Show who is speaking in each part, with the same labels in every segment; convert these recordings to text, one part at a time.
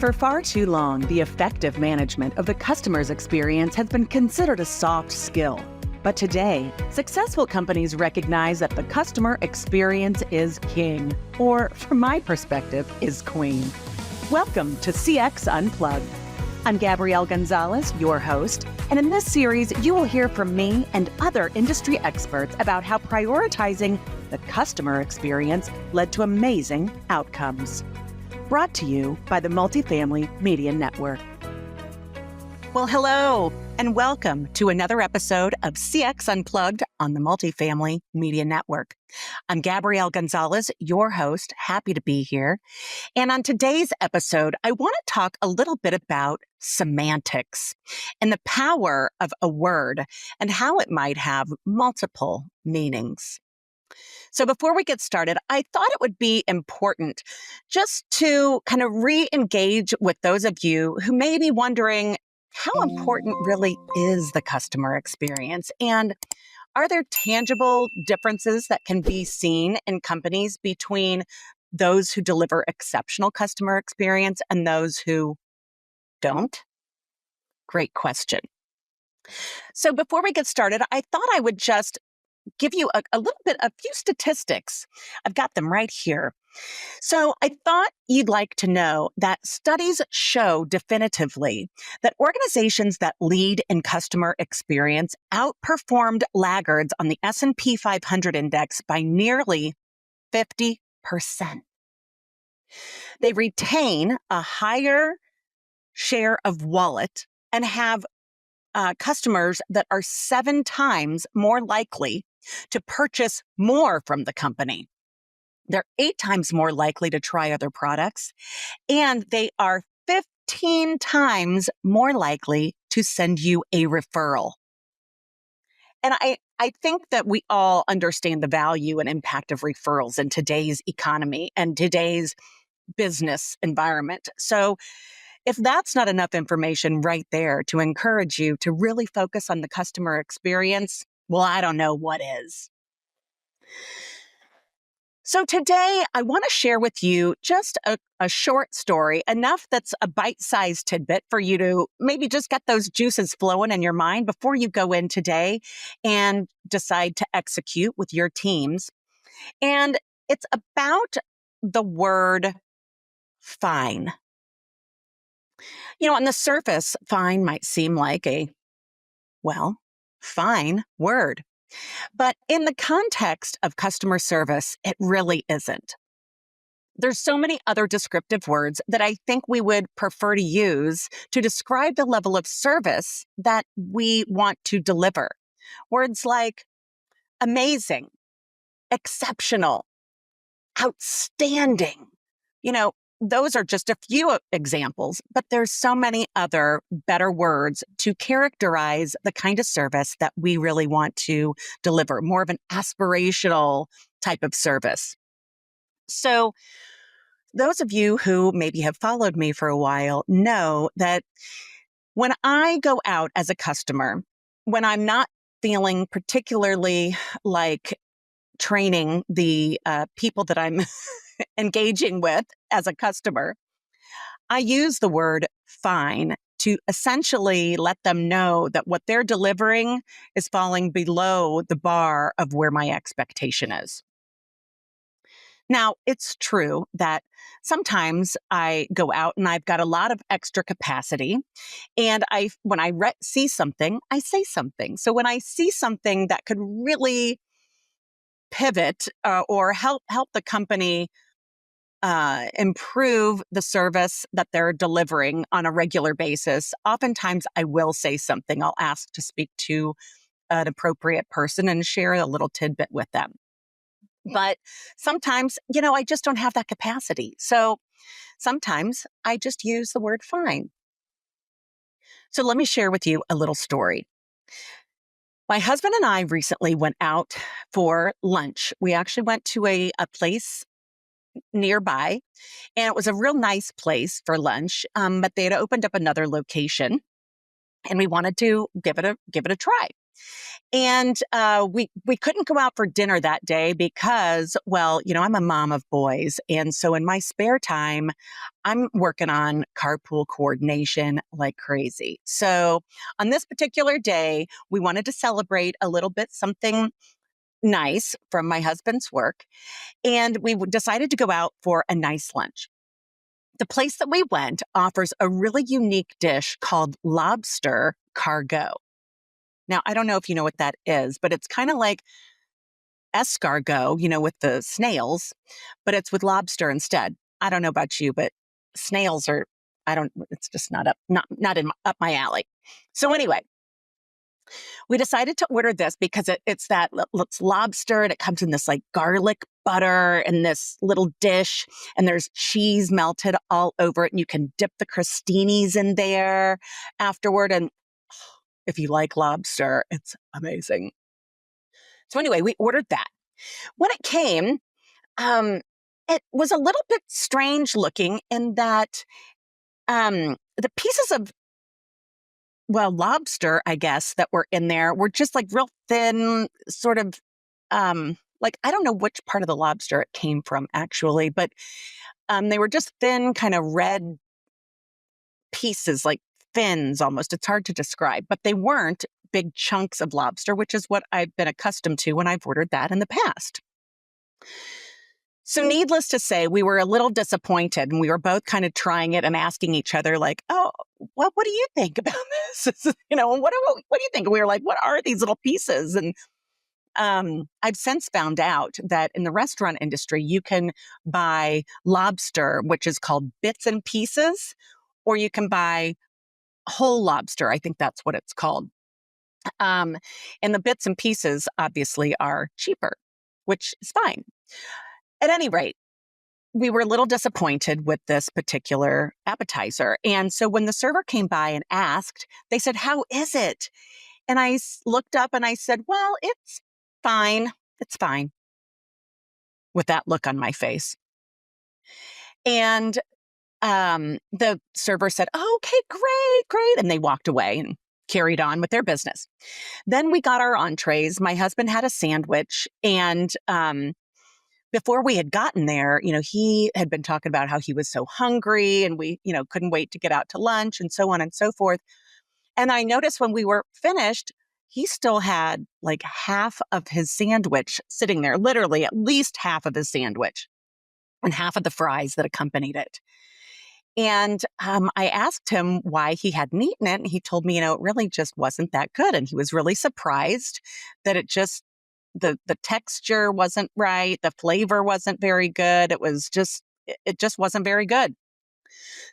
Speaker 1: For far too long, the effective management of the customer's experience has been considered a soft skill. But today, successful companies recognize that the customer experience is king, or from my perspective, is queen. Welcome to CX Unplugged. I'm Gabrielle Gonzalez, your host, and in this series, you will hear from me and other industry experts about how prioritizing the customer experience led to amazing outcomes. Brought to you by the Multifamily Media Network. Well, hello, and welcome to another episode of CX Unplugged on the Multifamily Media Network. I'm Gabrielle Gonzalez, your host. Happy to be here. And on today's episode, I want to talk a little bit about semantics and the power of a word and how it might have multiple meanings. So before we get started, I thought it would be important just to kind of re-engage with those of you who may be wondering, how important really is the customer experience? And are there tangible differences that can be seen in companies between those who deliver exceptional customer experience and those who don't? Great question. So before we get started, I thought I would just give you a few statistics. I've got them right here. So I thought you'd like to know that studies show definitively that organizations that lead in customer experience outperformed laggards on the S&P 500 index by nearly 50%. They retain a higher share of wallet and have customers that are 7 times more likely to purchase more from the company. They're 8 times more likely to try other products, and they are 15 times more likely to send you a referral. And I think that we all understand the value and impact of referrals in today's economy and today's business environment. So if that's not enough information right there to encourage you to really focus on the customer experience, well, I don't know what is. So today, I want to share with you just a short story, enough that's a bite-sized tidbit for you to maybe just get those juices flowing in your mind before you go in today and decide to execute with your teams. And it's about the word fine. You know, on the surface, fine might seem like fine word. But in the context of customer service, it really isn't. There's so many other descriptive words that I think we would prefer to use to describe the level of service that we want to deliver. Words like amazing, exceptional, outstanding. You know, those are just a few examples, but there's so many other better words to characterize the kind of service that we really want to deliver, more of an aspirational type of service. So those of you who maybe have followed me for a while know that when I go out as a customer, when I'm not feeling particularly like training the people that I'm engaging with as a customer, I use the word fine to essentially let them know that what they're delivering is falling below the bar of where my expectation is. Now, it's true that sometimes I go out and I've got a lot of extra capacity, and when I see something, I say something. So when I see something that could really pivot or help the company improve the service that they're delivering on a regular basis, oftentimes I will say something. I'll ask to speak to an appropriate person and share a little tidbit with them. But sometimes, I just don't have that capacity. So sometimes I just use the word fine. So let me share with you a little story. My husband and I recently went out for lunch. We actually went to a place nearby, and it was a real nice place for lunch, but they had opened up another location, and we wanted to give it a try. And we couldn't go out for dinner that day because, well, I'm a mom of boys. And so in my spare time, I'm working on carpool coordination like crazy. So on this particular day, we wanted to celebrate a little bit something nice from my husband's work. And we decided to go out for a nice lunch. The place that we went offers a really unique dish called lobster cargo. Now, I don't know if you know what that is, but it's kind of like escargot, with the snails, but it's with lobster instead. I don't know about you, but snails are, it's just not up my alley. So anyway, we decided to order this because it's lobster and it comes in this like garlic butter and this little dish and there's cheese melted all over it and you can dip the crostinis in there afterward. And if you like lobster, it's amazing. So anyway, we ordered that. When it came, it was a little bit strange looking in that the pieces of, well, lobster, I guess, that were in there were just like real thin, sort of like, I don't know which part of the lobster it came from actually, but they were just thin, kind of red pieces, like fins almost. It's hard to describe, but they weren't big chunks of lobster, which is what I've been accustomed to when I've ordered that in the past. So needless to say, we were a little disappointed and we were both kind of trying it and asking each other like, oh, what do you think about this? What do you think? And we were like, what are these little pieces? And I've since found out that in the restaurant industry, you can buy lobster, which is called bits and pieces, or you can buy whole lobster. I think that's what it's called. And the bits and pieces obviously are cheaper, which is fine. At any rate, we were a little disappointed with this particular appetizer. And so when the server came by and asked, they said, how is it? And I looked up and I said, well, it's fine. It's fine. With that look on my face. And the server said, oh, okay, great. And they walked away and carried on with their business. Then we got our entrees. My husband had a sandwich. And before we had gotten there, he had been talking about how he was so hungry and we, couldn't wait to get out to lunch and so on and so forth. And I noticed when we were finished, he still had like half of his sandwich sitting there, literally at least half of his sandwich and half of the fries that accompanied it. And I asked him why he hadn't eaten it. And he told me, it really just wasn't that good. And he was really surprised that it just, the texture wasn't right. The flavor wasn't very good. It just wasn't very good.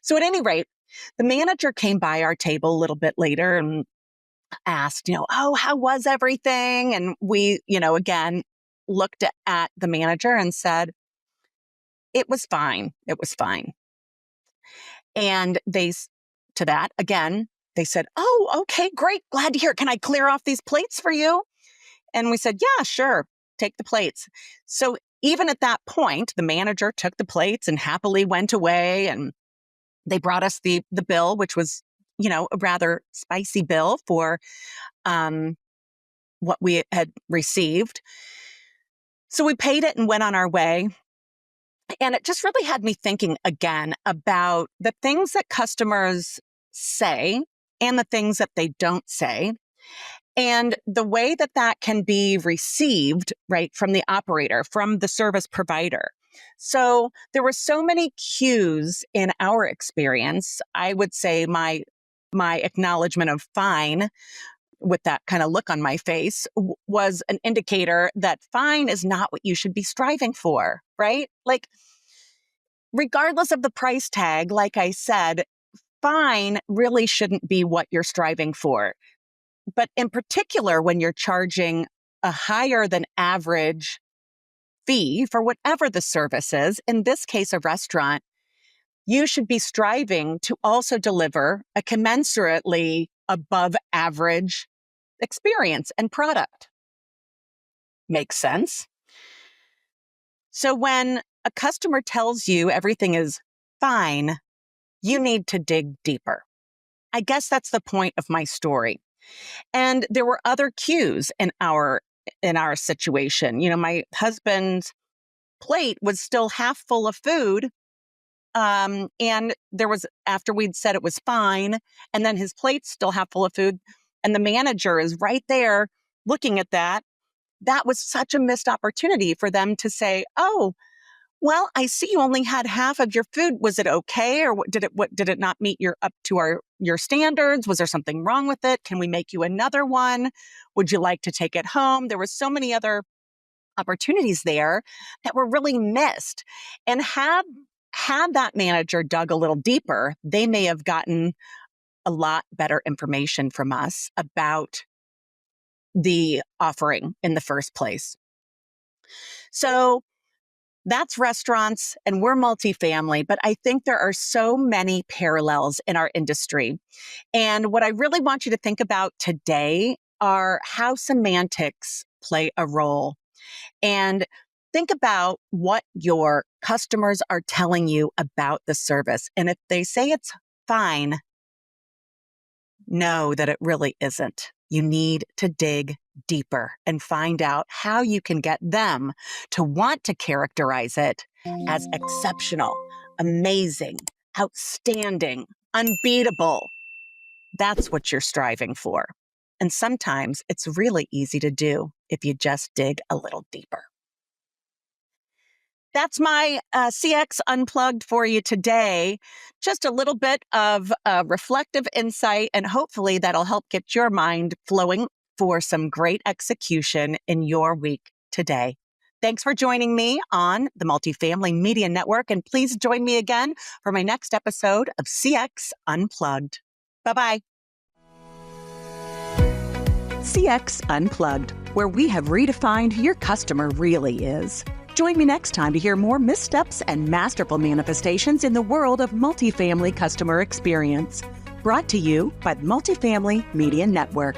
Speaker 1: So at any rate, the manager came by our table a little bit later and asked, oh, how was everything? And we, again, looked at the manager and said, it was fine. It was fine. And to that, again, they said, oh, okay, great. Glad to hear it. Can I clear off these plates for you? And we said, yeah, sure. Take the plates. So even at that point, the manager took the plates and happily went away. And they brought us the bill, which was, a rather spicy bill for what we had received. So we paid it and went on our way. And it just really had me thinking again about the things that customers say and the things that they don't say, and the way that that can be received, right, from the operator, from the service provider. So there were so many cues in our experience. I would say my acknowledgement of fine with that kind of look on my face was an indicator that fine is not what you should be striving for, right? Like, regardless of the price tag, like I said, fine really shouldn't be what you're striving for. But in particular, when you're charging a higher than average fee for whatever the service is, in this case, a restaurant, you should be striving to also deliver a commensurately above average experience and product. Makes sense? So when a customer tells you everything is fine, you need to dig deeper. I guess that's the point of my story. And there were other cues in our situation. My husband's plate was still half full of food. And there was, after we'd said it was fine, and then his plate's still half full of food, and the manager is right there looking at that. That was such a missed opportunity for them to say, "Oh, well, I see you only had half of your food. Was it okay, or did it not meet your standards? Was there something wrong with it? Can we make you another one? Would you like to take it home?" There were so many other opportunities there that were really missed. And had that manager dug a little deeper, they may have gotten a lot better information from us about the offering in the first place. So that's restaurants, and we're multifamily, but I think there are so many parallels in our industry. And what I really want you to think about today are how semantics play a role. And think about what your customers are telling you about the service. And if they say it's fine, know that it really isn't. You need to dig deeper and find out how you can get them to want to characterize it as exceptional, amazing, outstanding, unbeatable. That's what you're striving for. And sometimes it's really easy to do if you just dig a little deeper. That's my CX Unplugged for you today. Just a little bit of reflective insight, and hopefully that'll help get your mind flowing for some great execution in your week today. Thanks for joining me on the Multifamily Media Network, and please join me again for my next episode of CX Unplugged. Bye-bye. CX Unplugged, where we have redefined who your customer really is. Join me next time to hear more missteps and masterful manifestations in the world of multifamily customer experience. Brought to you by the Multifamily Media Network.